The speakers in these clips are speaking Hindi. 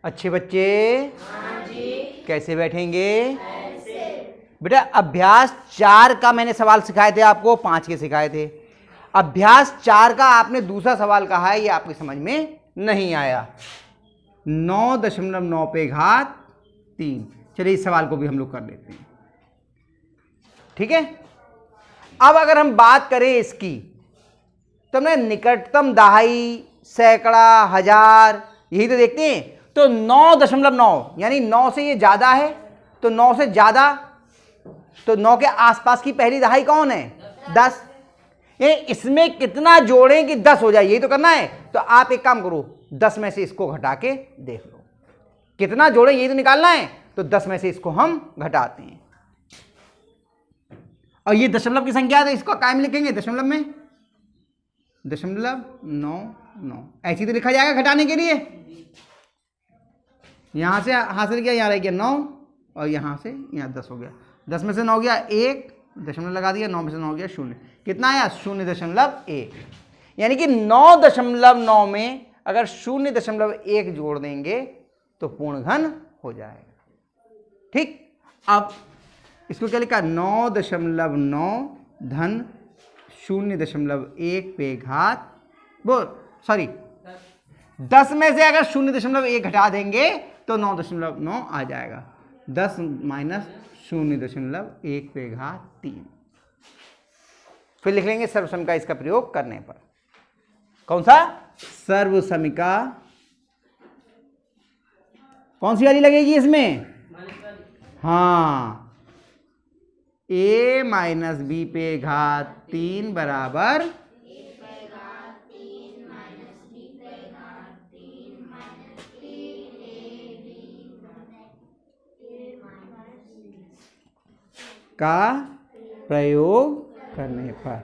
अच्छे बच्चे कैसे बैठेंगे? बेटा अभ्यास 4 का मैंने सवाल सिखाए थे आपको, 5 के सिखाए थे। अभ्यास 4 का आपने दूसरा सवाल कहा है, ये आपकी समझ में नहीं आया। 9.9 पे घात 3। चलिए इस सवाल को भी हम लोग कर लेते हैं, ठीक है। अब अगर हम बात करें इसकी, तो हमने निकटतम दहाई, सैकड़ा, हजार यही तो देखते हैं। तो 9.9 यानी 9 से ये ज्यादा है, तो 9 से ज्यादा, तो 9 के आसपास की पहली दहाई कौन है? 10। ये इसमें कितना जोड़ें कि 10 हो जाए, यही तो करना है। तो आप एक काम करो, 10 में से इसको घटा के देख लो कितना जोड़ें, यही तो निकालना है। तो 10 में से इसको हम घटाते हैं, और ये दशमलव की संख्या है तो इसको कायम लिखेंगे दशमलव में, 0.99 ऐसी तो लिखा जाएगा घटाने के लिए। यहां से हासिल किया, यहां रह गया 9, और यहां से यहां 10 हो गया। 10 में से 9 गया 1, दशमलव लगा दिया, 9 में से 9 गया 0। कितना आया? 0.1। यानी कि 9.9 में अगर 0.1 जोड़ देंगे तो पूर्ण घन हो जाएगा, ठीक। अब इसको क्या लिखा? 9.9 धन 0.1 पे घात, वो सॉरी 10 में से अगर 0.1 घटा देंगे तो 9.9 आ जाएगा। 10 माइनस 0.1 पे घात 3। फिर लिख लेंगे सर्वसमिका इसका प्रयोग करने पर। कौन सा? सर्वसमिका कौन सी वाली लगेगी इसमें? हाँ, a माइनस बी पे घात 3 बराबर का प्रयोग करने पर।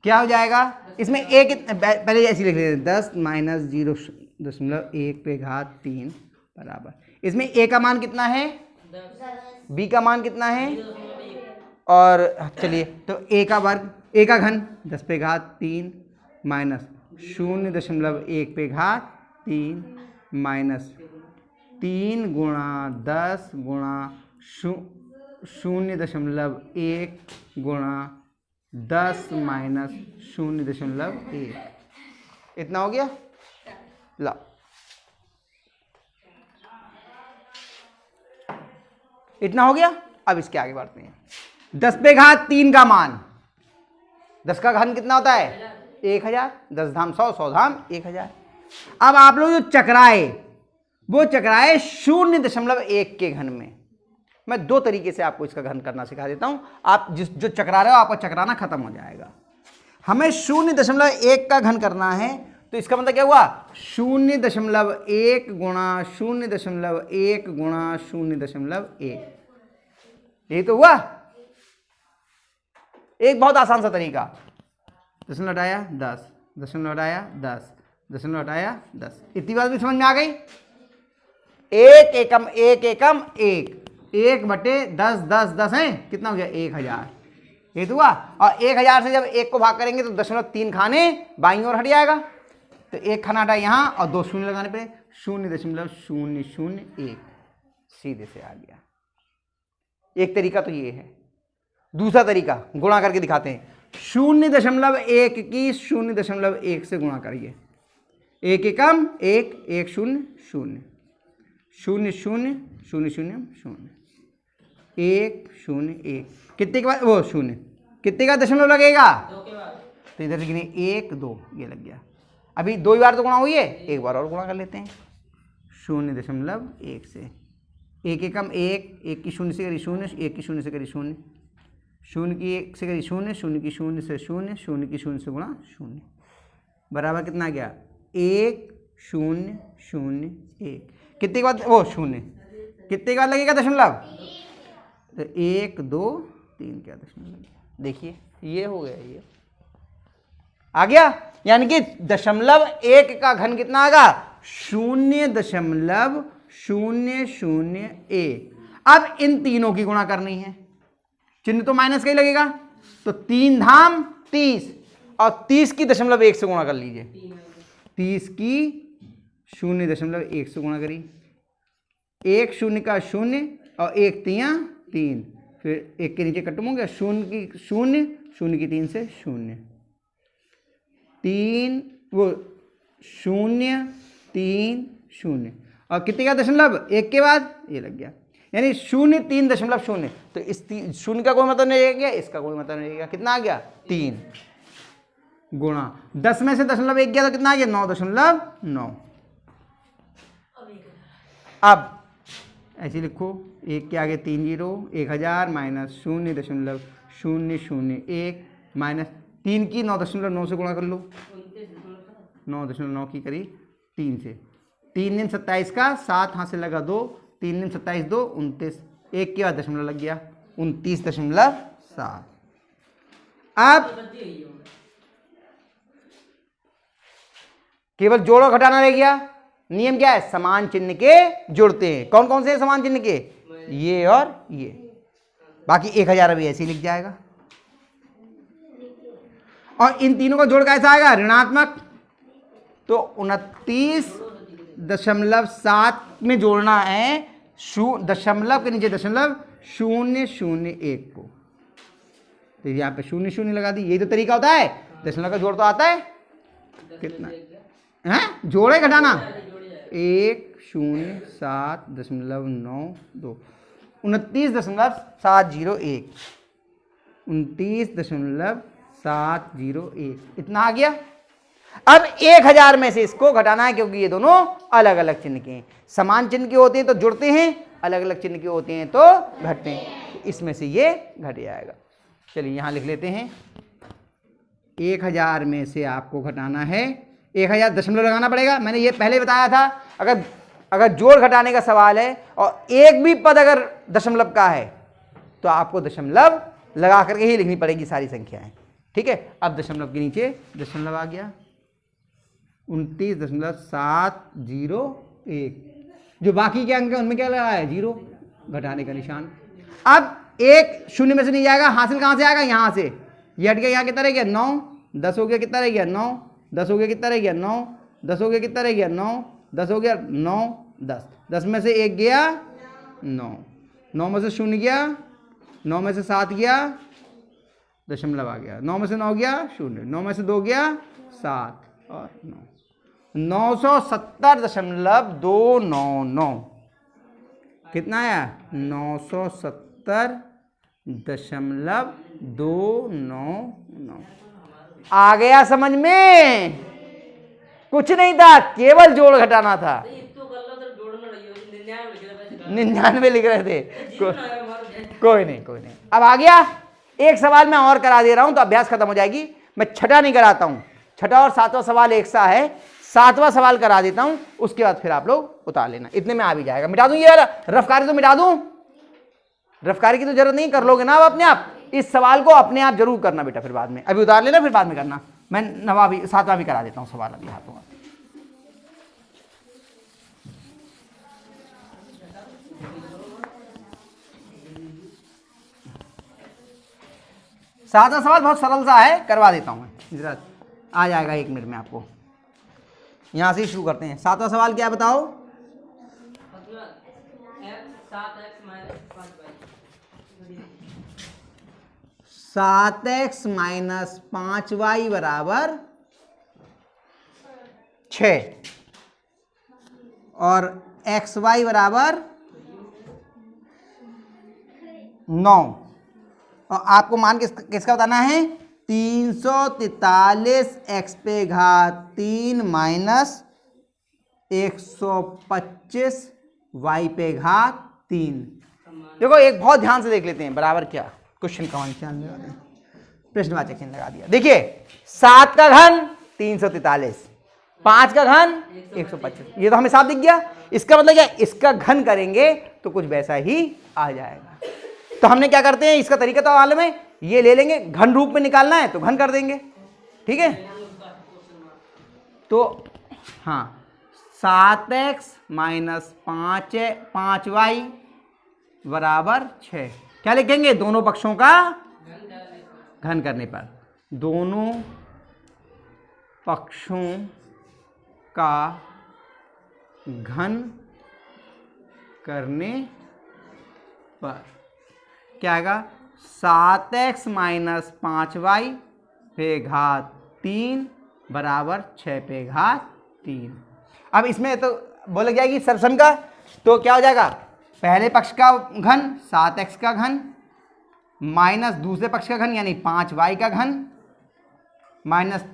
क्या हो जाएगा इसमें? एक पहले ऐसी लिख लेते हैं, 10 माइनस 0.1 पे घात 3 बराबर, इसमें a का मान कितना है? b का मान कितना है? और चलिए तो a का वर्ग, a का घन 10 पे घात 3 माइनस 0.1 पे घात 3 माइनस 3 गुणा 10 गुणा 0.1 गुणा 10 माइनस 0.1, इतना हो गया। ला इतना हो गया। अब इसके आगे बढ़ते हैं। 10 पे घात 3 का मान, 10 का घन कितना होता है? 1000। 10 धाम 100, 100 धाम 1000। अब आप लोग जो चक्राए, वो चक्राए 0.1 के घन में। मैं 2 तरीके से आपको इसका घन करना सिखा देता हूं। आप जो चक्रा रहे हो, आपका चक्राना खत्म हो जाएगा। हमें 0.1 का घन करना है, तो इसका मतलब क्या हुआ? 0.1 गुणा 0.1 गुणा 0.1, यही तो हुआ। एक बहुत आसान सा तरीका, दशमलव हटाया 10, दशमलव हटाया 10, दशमलव हटाया 10, इतनी बात भी समझ में आ गई। 1 एकम 1 एकम 1 बटे 10 10 10 है, कितना हो गया? 1000, ये तो हुआ। और 1000 से जब 1 को भाग करेंगे तो 0.3 खाने बाईं ओर हट जाएगा, तो 1 खाना हटा यहाँ और 2 शून्य लगाने पे 0.001 सीधे से आ गया। एक तरीका तो ये है। दूसरा तरीका गुणा करके दिखाते हैं। 0.1 की 0.1 से गुणा करिए। 1 एकम 1, 1 0 0 0 0 0 0 0 1 0 1, कितने के बाद वो 0, कितने का दशमलव लगेगा? 2 के बाद। तो इधर से गिने 1 2, ये लग गया। अभी 2 बार तो गुणा हुई है, एक बार और गुणा कर लेते हैं 0.1 से। 1 एकम 1, 1 की 0 से करी 0, 1 की 0 से करी 0, 0 की 1 से करी 0, 0 की 0 से 0, 0 की 0 से गुणा 0, बराबर कितना गया? 1 0 0 1, कितने के बाद वो 0, कितने के बाद लगेगा दशमलव? तो 1 2 3 क्या दशमलव? देखिए ये हो गया, ये आ गया। यानी कि 0.1 का घन कितना आएगा? 0.001। अब इन तीनों की गुणा करनी है, चिन्ह तो माइनस का ही लगेगा, तो 3 धाम 30 और 30 की 0.1 से गुणा कर लीजिए। 30 की 0.1 से गुणा करी, 1 0 का 0 और 1 3 3, फिर 1 के नीचे कटम हो गया, 0 की 0, 0 की 3 से 0, 3 वो 0 3 0 और कितने का दशमलव 1 के बाद ये लग गया, यानी 0 3.0। तो इस 0 का कोई मतलब नहीं रहेगा, इसका कोई मतलब नहीं रहेगा, कितना आ गया 3 गुणा 10 में से 0.1 गया तो कितना आ गया 9.9। अब ऐसे लिखो, 1 के आगे 3 जीरो, 1000 माइनस 0.001 माइनस 3 की 9.9 से गुणा कर लो, 9.9 की करी 3 से, 3 दिन 27 का 7 हाथ से लगा 2, 3 दिन 27 2 29, 1 के बाद दशमलव लग गया 29.7। अब केवल जोड़ो घटाना रह गया। नियम क्या है, समान चिन्ह के जुड़ते हैं। कौन कौन से समान चिन्ह के, ये और ये, बाकी 1000 अभी ऐसे ही लिख जाएगा। और इन तीनों का जोड़ कैसा आएगा, ऋणात्मक, तो 29.7 में जोड़ना है दशमलव के नीचे दशमलव 001 को, तो यहाँ पे 0 लगा दी। यही तो तरीका होता है, दशमलव का जोड़ तो आता है, कितना है जोड़े घटाना, 107.92, 29.701, 29.701 इतना आ गया। अब 1000 में से इसको घटाना है, क्योंकि ये दोनों अलग अलग चिन्ह के हैं। समान चिन्ह के होते हैं तो जुड़ते हैं, अलग अलग चिन्ह के होते हैं तो घटते हैं, तो इसमें से ये घट जाएगा। चलिए यहाँ लिख लेते हैं, 1000 में से आपको घटाना है, 1000 दशमलव लगाना पड़ेगा, मैंने ये पहले बताया था। अगर जोड़ घटाने का सवाल है और एक भी पद अगर दशमलव का है तो आपको दशमलव लगा करके ही लिखनी पड़ेगी सारी संख्याएं, ठीक है। अब दशमलव के नीचे दशमलव आ गया, 29.701, जो बाकी के अंक है उनमें क्या लगा है, 0, घटाने का निशान। अब 1 0 में से नहीं जाएगा, हासिल कहाँ से आएगा, यहाँ से, ये हट गया, यहाँ कितना रह गया 9, 10 हो गया, कितना रह गया 9, 10 हो गया, कितना रह गया 9, 10 हो गया, कितना रह गया 9, 10 हो गया 9, 10, 10 में से 1 गया 9, 9 में से 0 गया, 9 में से 7 गया, दशमलव आ गया, 9 में से 9 गया 0, 9 में से 2 गया 7 और 9, 970.299 कितना आया, 970.299 आ गया समझ में। कुछ नहीं था, केवल जोड़ घटाना था। 99 लिख रहे थे, कोई नहीं। अब आ गया। एक सवाल मैं और करा दे रहा हूं तो अभ्यास खत्म हो जाएगी। मैं छठा नहीं कराता हूं, छठा और सातवां सवाल एक सा है, सातवां सवाल करा देता हूं, उसके बाद फिर आप लोग उतार लेना, इतने में आ भी जाएगा। मिटा दूं ये वाला रफकारी, तो मिटा दूं, रफकारी की तो जरूरत नहीं, कर लोगे ना आप अपने आप। इस सवाल को अपने आप जरूर करना बेटा, फिर बाद में, अभी उतार लेना फिर बाद में करना। मैं नवा भी सातवां भी करा देता हूं सवाल अभी हाथों। सातवां सवाल बहुत सरल सा है, करवा देता हूं मैं, जरा आ जाएगा 1 मिनट में आपको। यहां से शुरू करते हैं। सातवां सवाल क्या बताओ, 7x माइनस 5y बराबर 6 और xy बराबर 9, और आपको मान किसका बताना है, 343 x पे घात 3 माइनस 125 y पे घात 3। देखो एक बहुत ध्यान से देख लेते हैं, बराबर क्या, क्वेश्चन का प्रश्नवाचक चिन्ह लगा दिया। देखिए 7 का घन 343, 5 का घन 125, ये तो हमें साफ दिख गया। इसका मतलब क्या, इसका घन करेंगे तो कुछ वैसा ही आ जाएगा। तो हमने क्या करते हैं, इसका तरीका तो मालूम है, ये ले लेंगे, घन रूप में निकालना है तो घन कर देंगे, ठीक है। तो हाँ, 7x माइनस 5y बराबर 6, क्या लिखेंगे, दोनों पक्षों का घन करने पर, दोनों पक्षों का घन करने पर क्या आएगा 7x माइनस 5y पे घात 3 बराबर 6 पे घात 3। अब इसमें तो बोला गया कि सर्वसम का, तो क्या हो जाएगा पहले पक्ष का घन 7x का घन माइनस दूसरे पक्ष का घन यानी 5y का घन माइनस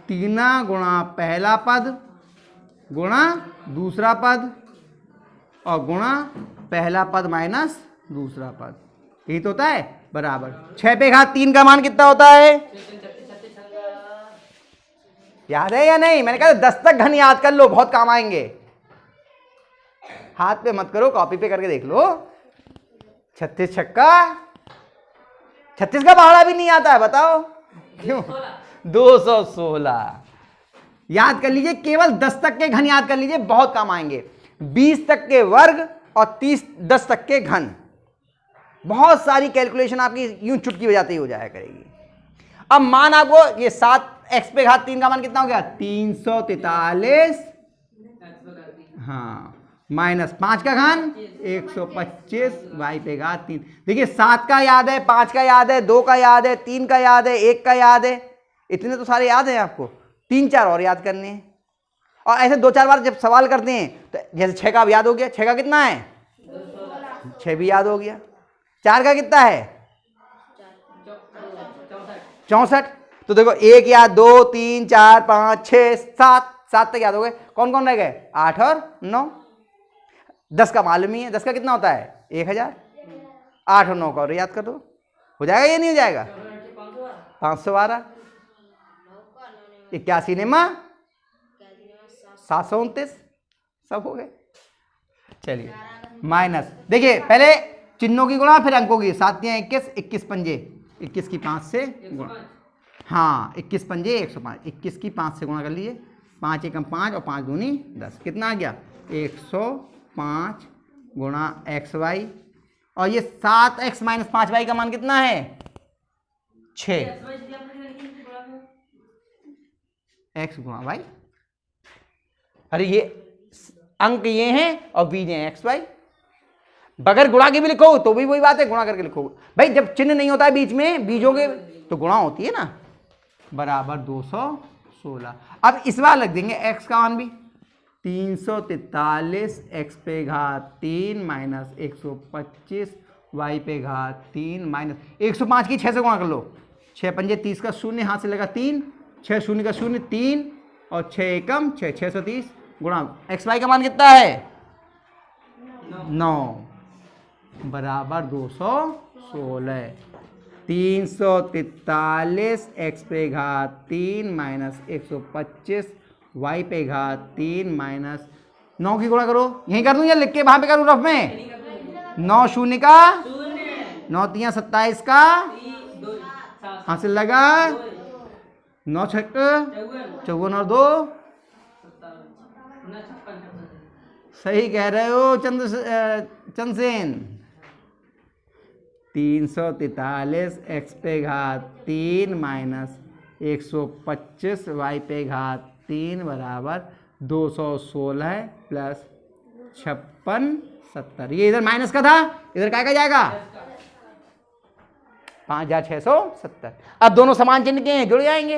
3 गुणा पहला पद गुणा दूसरा पद और गुणा पहला पद माइनस दूसरा पद, यही तो होता है बराबर 6 पे घात 3 का मान कितना होता है, याद है या नहीं? मैंने कहा 10 तक घन याद कर लो, बहुत काम आएंगे। हाथ पे मत करो, कॉपी पे करके देख लो। 36 छक्का 36 का पहाड़ा भी नहीं आता है, बताओ क्यों? 216 याद कर लीजिए, केवल 10 तक के घन याद कर लीजिए, बहुत काम आएंगे। 20 तक के वर्ग और 10 तक के घन, बहुत सारी कैलकुलेशन आपकी यूं चुटकी बजाते ही हो जाया करेगी। अब मान आपको ये 7x पे घात 3 का मान कितना हो गया 343, हाँ माइनस 5 का घन 125 y पे घात 3। देखिए 7 का याद है, 5 का याद है, 2 का याद है, 3 का याद है, 1 का याद है, इतने तो सारे याद हैं आपको, 3-4 और याद करने हैं। और ऐसे 2-4 बार जब सवाल करते हैं तो जैसे 6 का याद हो गया, 6 का कितना है 6 भी याद हो गया, 4 का कितना है 64। तो देखो 1 याद, 2 3 4 5 6 7 तक याद हो गए। कौन कौन रह गए 8 और 9। 10 का मालूम ही है, 10 का कितना होता है 1000। 8 और 9 का और याद कर दो, हो जाएगा या नहीं हो जाएगा 512। 81 ने माँ 729, सब हो गए। चलिए माइनस, देखिए पहले चिन्हों की गुणा फिर अंकों की। 7 या 21, 21 पंजे 21 की 5 से गुणा, हाँ 21 पंजे 105, 21 की 5 से गुणा कर लीजिए। 5 एकम 5 और 5 दूनी 10, कितना आ गया 105 गुणा xy। और ये 7x माइनस 5y का मान कितना है 6 x गुणा y। अरे ये अंक ये हैं और बीज हैं xy। बगैर गुणा के भी लिखो तो भी वही बात है, गुणा करके लिखो भाई। जब चिन्ह नहीं होता है बीच में बीजों के तो गुणा होती है ना, बराबर 216। अब इस बार लग देंगे x का मान भी 343 x पे घात 3 माइनस 125 y पे घात 3 माइनस 105 की 6 से गुणा कर लो। 6 पंजे 30 का शून्य हाथ से लगा 3, 6 शून्य का शून्य 3 और 6 एकम 6, 630 गुणा xy का मान कितना है 9 बराबर 216। 343 x पे घात 3 माइनस 125 y पे घात 3 माइनस 9 की गुणा करो, यहीं कर दूं या लिख के वहां पे करूं रफ में। 9 शून्य का 9 3 27 का हासिल लगा 9 छक 54 और 2 सही कह रहे हो चंद्रसेन। 343 x पे घात 3 माइनस 125 y पे घात 3 बराबर 216 प्लस 56 70। ये इधर माइनस का था, इधर क्या जाएगा 5670। अब दोनों समान चिन्ह के हैं, जुड़ जाएंगे,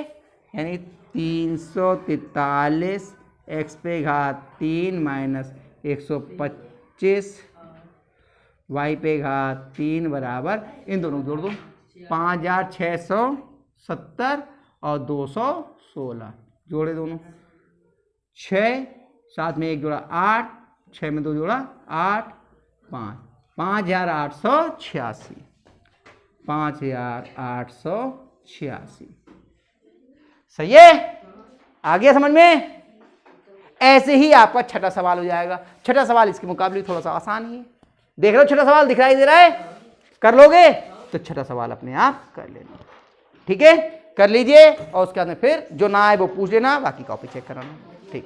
यानी 343 x पे घात 3 माइनस 125 y पे घात 3 बराबर, इन दोनों जोड़ दो 5670 और 216 जोड़े दोनों। 6 साथ में 1 जोड़ा 8, 6 में 2 जोड़ा 8 5, 5886 5886। सही है, आ गया समझ में। ऐसे ही आपका छठा सवाल हो जाएगा। छठा सवाल इसके मुकाबले थोड़ा सा आसान ही है। देख लो छठा सवाल दिखाई दे रहा है, कर लोगे तो छठा सवाल अपने आप कर लेना, ठीक है कर लीजिए। और उसके बाद में फिर जो ना आए वो पूछ लेना, बाकी कॉपी चेक कराना, ठीक।